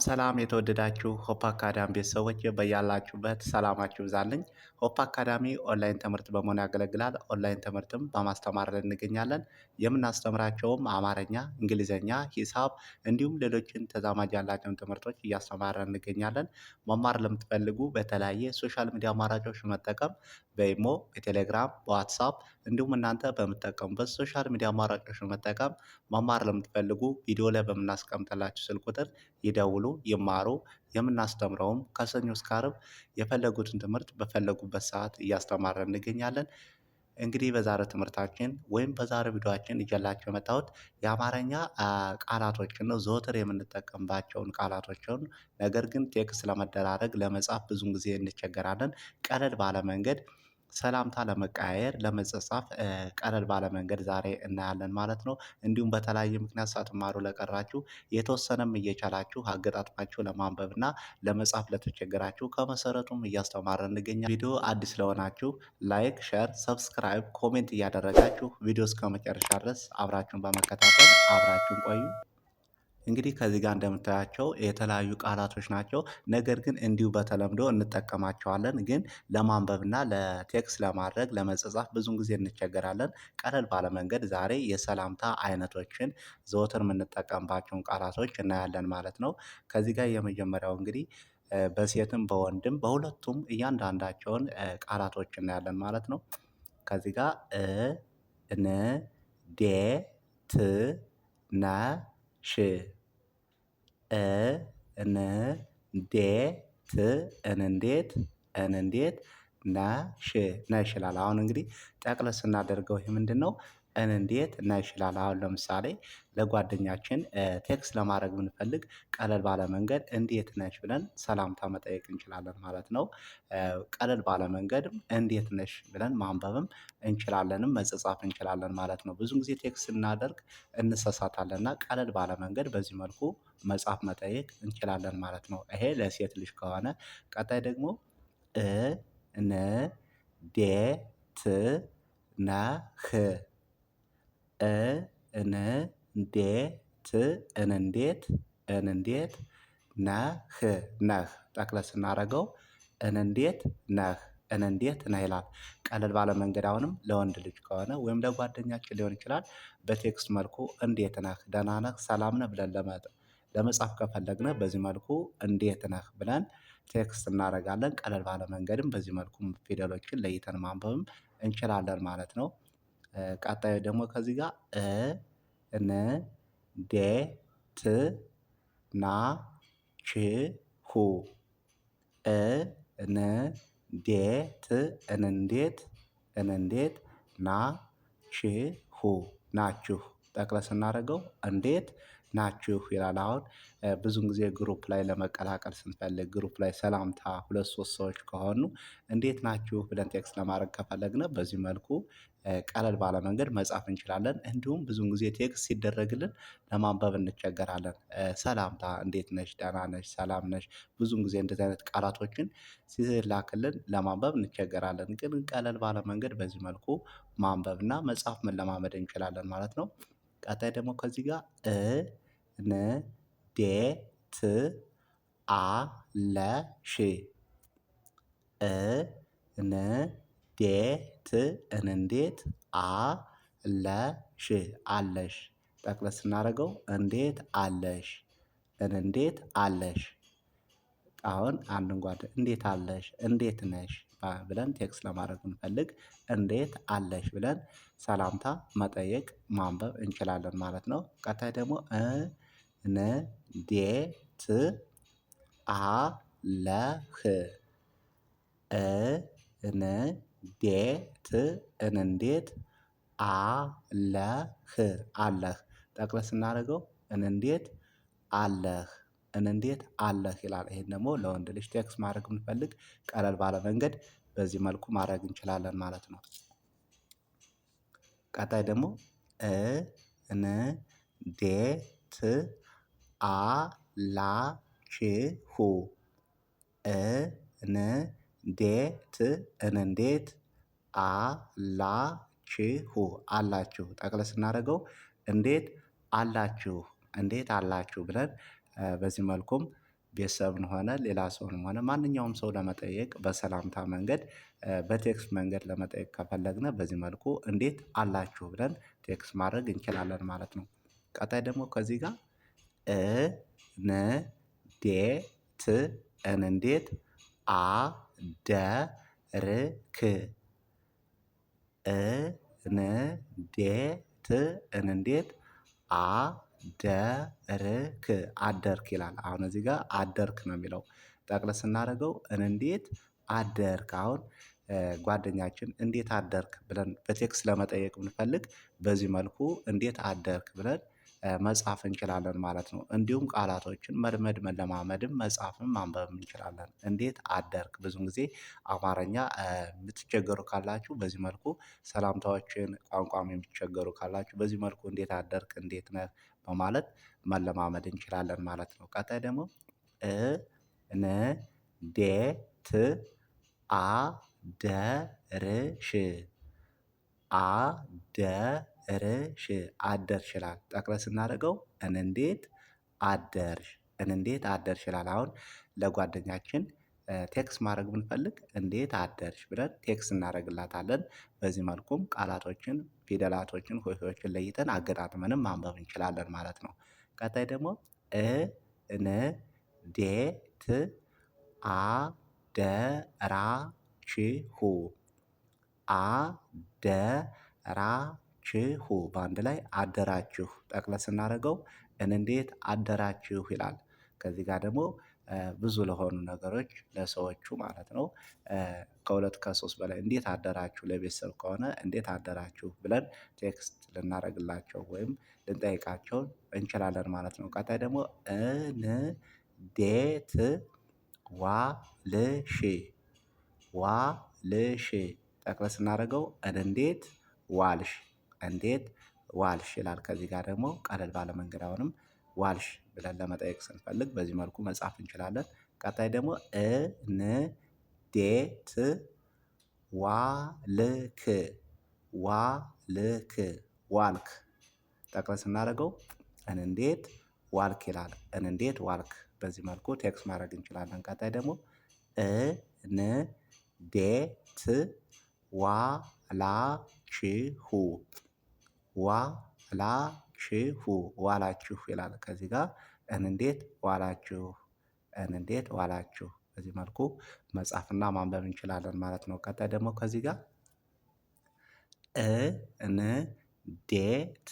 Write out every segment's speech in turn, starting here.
ሰላም የተወደዳችሁ ሆፕ አካዳሚ ቤተሰቦች በያላችሁበት ሰላማችሁ ይብዛልኝ። ሆፕ አካዳሚ ኦንላይን ትምህርት በመሆን ያገለግላል። ኦንላይን ትምህርትም በማስተማር ላይ እንገኛለን። የምናስተምራቸውም አማርኛ፣ እንግሊዘኛ፣ ሂሳብ እንዲሁም ሌሎችን ተዛማጅ ያላቸውን ትምህርቶች እያስተማርን እንገኛለን። መማር ለምትፈልጉ በተለያየ ሶሻል ሚዲያ አማራጮች መጠቀም በኢሞ፣ በቴሌግራም፣ በዋትሳፕ እንዲሁም እናንተ በምትጠቀሙበት ሶሻል ሚዲያ አማራጮች መጠቀም መማር ለምትፈልጉ ቪዲዮ ላይ በምናስቀምጥላችሁ ስልክ ቁጥር ይደውሉ፣ ይማሩ። የምናስተምረውም ከሰኞ እስከ ዓርብ የፈለጉትን ትምህርት በፈለጉበት ሰዓት እያስተማርን እንገኛለን። እንግዲህ በዛሬው ትምህርታችን ወይም በዛሬው ቪዲዮአችን ይዤላችሁ የመጣሁት የአማርኛ ቃላቶችን ነው። ዘወትር የምንጠቀምባቸውን ቃላቶችን ነገር ግን ቴክስት ለመደራረግ ለመጻፍ ብዙን ጊዜ እንቸገራለን። ቀለል ባለ መንገድ ሰላምታ ለመቀያየር ለመጻጻፍ ቀለል ባለ መንገድ ዛሬ እናያለን ማለት ነው። እንዲሁም በተለያየ ምክንያት ሳትማሩ ለቀራችሁ የተወሰነም እየቻላችሁ አገጣጥማችሁ ለማንበብ እና ለመጻፍ ለተቸገራችሁ ከመሰረቱም እያስተማርን እንገኛለን። ቪዲዮ አዲስ ለሆናችሁ ላይክ፣ ሼር፣ ሰብስክራይብ፣ ኮሜንት እያደረጋችሁ ቪዲዮ እስከመጨረሻ ድረስ አብራችሁን በመከታተል አብራችሁን ቆዩ። እንግዲህ ከዚህ ጋር እንደምታያቸው የተለያዩ ቃላቶች ናቸው። ነገር ግን እንዲሁ በተለምዶ እንጠቀማቸዋለን። ግን ለማንበብና ለቴክስት ለማድረግ ለመጻጻፍ ብዙን ጊዜ እንቸገራለን። ቀለል ባለ መንገድ ዛሬ የሰላምታ አይነቶችን ዘወትር የምንጠቀምባቸውን ቃላቶች እናያለን ማለት ነው። ከዚህ ጋር የመጀመሪያው እንግዲህ በሴትም በወንድም በሁለቱም እያንዳንዳቸውን ቃላቶች እናያለን ማለት ነው። ከዚህ ጋር ን ዴ ት ነ ሽ እንዴት እንዴት ነሽ ይላል። አሁን እንግዲህ ጠቅለል ስናደርገው ይሄ ምንድነው? እንዴት ነሽ ይላል። አሁን ለምሳሌ ለጓደኛችን ቴክስት ለማድረግ ብንፈልግ ቀለል ባለ መንገድ እንዴት ነሽ ብለን ሰላምታ መጠየቅ እንችላለን ማለት ነው። ቀለል ባለ መንገድም እንዴት ነሽ ብለን ማንበብም እንችላለንም መጻጻፍ እንችላለን ማለት ነው። ብዙ ጊዜ ቴክስት ስናደርግ እንሳሳታለን እና ቀለል ባለ መንገድ በዚህ መልኩ መጻፍ መጠየቅ እንችላለን ማለት ነው። ይሄ ለሴት ልጅ ከሆነ ቀጣይ ደግሞ ን ዴ ት ነህ እንዴት እንዴት ነህ ጠቅለል ስናደርገው እንዴት ነህ እንዴት ነህ ይላል። ቀለል ባለ መንገድ አሁንም ለወንድ ልጅ ከሆነ ወይም ለጓደኛችን ሊሆን ይችላል። በቴክስት መልኩ እንዴት ነህ ደህና ነህ ሰላም ነህ ብለን ለመጻፍ ከፈለግን በዚህ መልኩ እንዴት ነህ ብለን ቴክስት እናደርጋለን። ቀለል ባለ መንገድም በዚህ መልኩም ፊደሎችን ለይተን ማንበብም እንችላለን ማለት ነው። ቀጣዩ ደግሞ ከዚህ ጋር ን ዴ ት ና ች ሁ ን ዴ ት እንዴት ናችሁ ናችሁ ጠቅለል ስናደርገው እንዴት ናችሁ ይላል። አሁን ብዙን ጊዜ ግሩፕ ላይ ለመቀላቀል ስንፈልግ ግሩፕ ላይ ሰላምታ ሁለት ሶስት ሰዎች ከሆኑ እንዴት ናችሁ ብለን ቴክስት ለማድረግ ከፈለግን በዚህ መልኩ ቀለል ባለ መንገድ መጻፍ እንችላለን። እንዲሁም ብዙን ጊዜ ቴክስት ሲደረግልን ለማንበብ እንቸገራለን። ሰላምታ እንዴት ነሽ ደህና ነሽ ሰላም ነሽ ብዙን ጊዜ እንደዚህ አይነት ቃላቶችን ሲላክልን ለማንበብ እንቸገራለን። ግን ቀለል ባለ መንገድ በዚህ መልኩ ማንበብና መጻፍ መለማመድ እንችላለን ማለት ነው። ቀጣይ ደግሞ ከዚህ ጋር ን ዴ ት አለሽ ን ዴ ት እንዴት አለሽ አለሽ ጠቅለል ስናደርገው እንዴት አለሽ እንዴት አለሽ። አሁን አንድን እንዴት አለሽ እንዴት ነሽ ብለን ቴክስት ለማድረግ ብንፈልግ እንዴት አለሽ ብለን ሰላምታ መጠየቅ ማንበብ እንችላለን ማለት ነው። ቀጣይ ደግሞ እንዴት አለህ እንዴት አለህ ጠቅለል ስናደርገው እንዴት አለህ ይላል። ይሄን ደግሞ ለወንድ ልጅ ቴክስት ማድረግ ብንፈልግ ቀለል ባለ መንገድ በዚህ መልኩ ማድረግ እንችላለን ማለት ነው። ቀጣይ ደግሞ እንዴት አላችሁ እንዴት አላችሁ ጠቅለል ስናደርገው እንዴት አላችሁ ብለን በዚህ መልኩም ቤተሰብን ሆነ ሌላ ሰውንም ሆነ ማንኛውም ሰው ለመጠየቅ በሰላምታ መንገድ በቴክስት መንገድ ለመጠየቅ ከፈለግን በዚህ መልኩ እንዴት አላችሁ ብለን ቴክስት ማድረግ እንችላለን ማለት ነው። ቀጣይ ደግሞ ከዚህ ጋር እ ን ዴ ት እንዴት አደርክ እንዴት እንዴት አደርክ አደርክ ይላል። አሁን እዚህ ጋር አደርክ ነው የሚለው። ጠቅለል ስናደርገው እንዴት አደርክ። አሁን ጓደኛችን እንዴት አደርክ ብለን በቴክስት ለመጠየቅ ብንፈልግ በዚህ መልኩ እንዴት አደርክ ብለን መጻፍ እንችላለን ማለት ነው። እንዲሁም ቃላቶችን መልመድ መለማመድም መጻፍም ማንበብም እንችላለን። እንዴት አደርክ ብዙን ጊዜ አማርኛ የምትቸገሩ ካላችሁ በዚህ መልኩ ሰላምታዎችን ቋንቋም የምትቸገሩ ካላችሁ በዚህ መልኩ እንዴት አደርክ እንዴት ነህ በማለት መለማመድ እንችላለን ማለት ነው። ቀጣይ ደግሞ ን ዴ ት አደርሽ አደርሽ አደርሽ ይላል። ጠቅለል ስናደርገው እንዴት አደርሽ እንዴት አደርሽ ይላል። አሁን ለጓደኛችን ቴክስት ማድረግ ብንፈልግ እንዴት አደርሽ ብለን ቴክስት እናደርግላታለን። በዚህ መልኩም ቃላቶችን ፊደላቶችን ሆሄዎችን ለይተን አገጣጥመንም ማንበብ እንችላለን ማለት ነው። ቀጣይ ደግሞ ን ዴ ት አደራችሁ አደራችሁ በአንድ ላይ አደራችሁ ጠቅለል ስናደርገው እንዴት አደራችሁ ይላል። ከዚህ ጋር ደግሞ ብዙ ለሆኑ ነገሮች ለሰዎቹ ማለት ነው። ከሁለት ከሶስት በላይ እንዴት አደራችሁ ለቤተሰብ ከሆነ እንዴት አደራችሁ ብለን ቴክስት ልናደርግላቸው ወይም ልንጠይቃቸው እንችላለን ማለት ነው። ቀጣይ ደግሞ እንዴት ዋልሽ ዋልሽ ጠቅለል ስናደርገው እንዴት ዋልሽ እንዴት ዋልሽ ይላል። ከዚህ ጋር ደግሞ ቀለል ባለ መንገድ አሁንም ዋልሽ ብለን ለመጠየቅ ስንፈልግ በዚህ መልኩ መጻፍ እንችላለን። ቀጣይ ደግሞ እንዴት ዋልክ ዋልክ ዋልክ ጠቅለል ስናደርገው እንዴት ዋልክ ይላል። እንዴት ዋልክ በዚህ መልኩ ቴክስት ማድረግ እንችላለን። ቀጣይ ደግሞ እንዴት ዋላችሁ ዋላችሁ ዋላችሁ ይላል። ከዚህ ጋር እንዴት ዋላችሁ እንዴት ዋላችሁ በዚህ መልኩ መጻፍና ማንበብ እንችላለን ማለት ነው። ቀጣይ ደግሞ ከዚህ ጋር እንዴት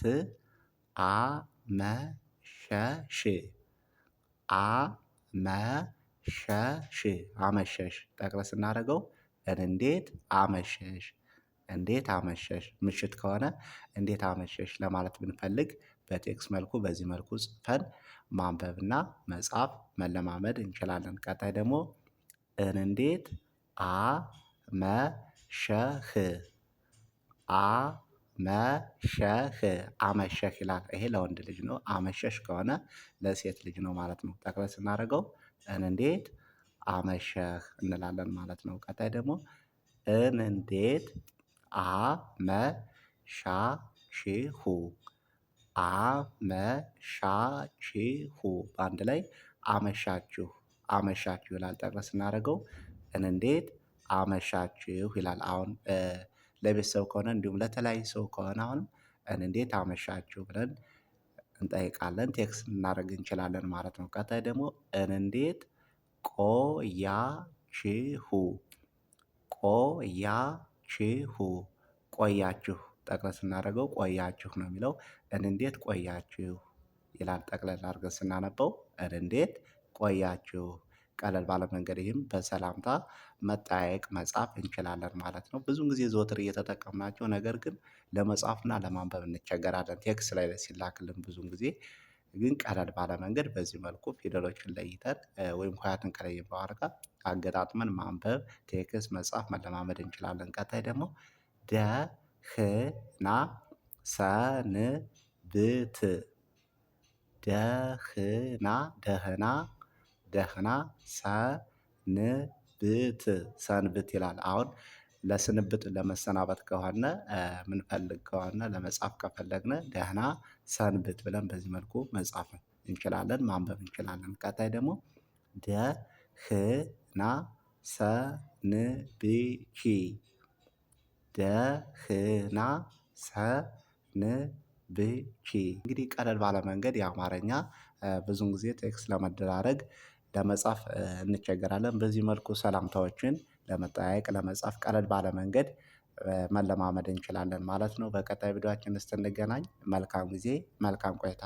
አመሸሽ አመሸሽ አመሸሽ ጠቅለል ስናደርገው እንዴት አመሸሽ እንዴት አመሸሽ ምሽት ከሆነ እንዴት አመሸሽ ለማለት ብንፈልግ በቴክስት መልኩ በዚህ መልኩ ጽፈን ማንበብና መጻፍ መለማመድ እንችላለን። ቀጣይ ደግሞ እንዴት አመሸህ አመሸህ አመሸህ ይላል። ይሄ ለወንድ ልጅ ነው። አመሸሽ ከሆነ ለሴት ልጅ ነው ማለት ነው። ጠቅለል ስናደርገው እንዴት አመሸህ እንላለን ማለት ነው። ቀጣይ ደግሞ እንዴት አመሻችሁ አመሻችሁ በአንድ ላይ አመሻችሁ አመሻችሁ ይላል። ጠቅለል ስናደርገው እንዴት አመሻችሁ ይላል። አሁን ለቤተሰብ ከሆነ እንዲሁም ለተለያየ ሰው ከሆነ አሁንም እንዴት አመሻችሁ ብለን እንጠይቃለን ቴክስት ልናደርግ እንችላለን ማለት ነው። ቀጣይ ደግሞ እንዴት ቆያችሁ ቆያችሁ ቆያችሁ ጠቅለል ስናደርገው ቆያችሁ ነው የሚለው። እንዴት ቆያችሁ ይላል። ጠቅለል አድርገን ስናነበው እንዴት ቆያችሁ ቀለል ባለ መንገድ ይህም በሰላምታ መጠያየቅ መጻፍ እንችላለን ማለት ነው። ብዙን ጊዜ ዘወትር እየተጠቀምናቸው ነገር ግን ለመጻፍና ለማንበብ እንቸገራለን። ቴክስት ላይ ሲላክልን ብዙን ጊዜ ግን ቀለል ባለ መንገድ በዚህ መልኩ ፊደሎችን ለይተን ወይም ሆሄያትን ከለየን በኋላ አገጣጥመን ማንበብ ቴክስት መጻፍ መለማመድ እንችላለን። ቀጣይ ደግሞ ደህና ሰንብት ደህና ደህና ደህና ሰንብት ሰንብት ይላል። አሁን ለስንብት ለመሰናበት ከሆነ ምንፈልግ ከሆነ ለመጻፍ ከፈለግን ደህና ሰንብት ብለን በዚህ መልኩ መጻፍ እንችላለን ማንበብ እንችላለን። ቀጣይ ደግሞ ደህና ሰንብቺ ደህና ሰንብቺ። እንግዲህ ቀለል ባለ መንገድ የአማርኛ ብዙን ጊዜ ቴክስት ለመደራረግ ለመጻፍ እንቸገራለን። በዚህ መልኩ ሰላምታዎችን ለመጠያየቅ ለመጻፍ ቀለል ባለ መንገድ መለማመድ እንችላለን ማለት ነው። በቀጣይ ቪዲዮአችን እስክንገናኝ መልካም ጊዜ መልካም ቆይታ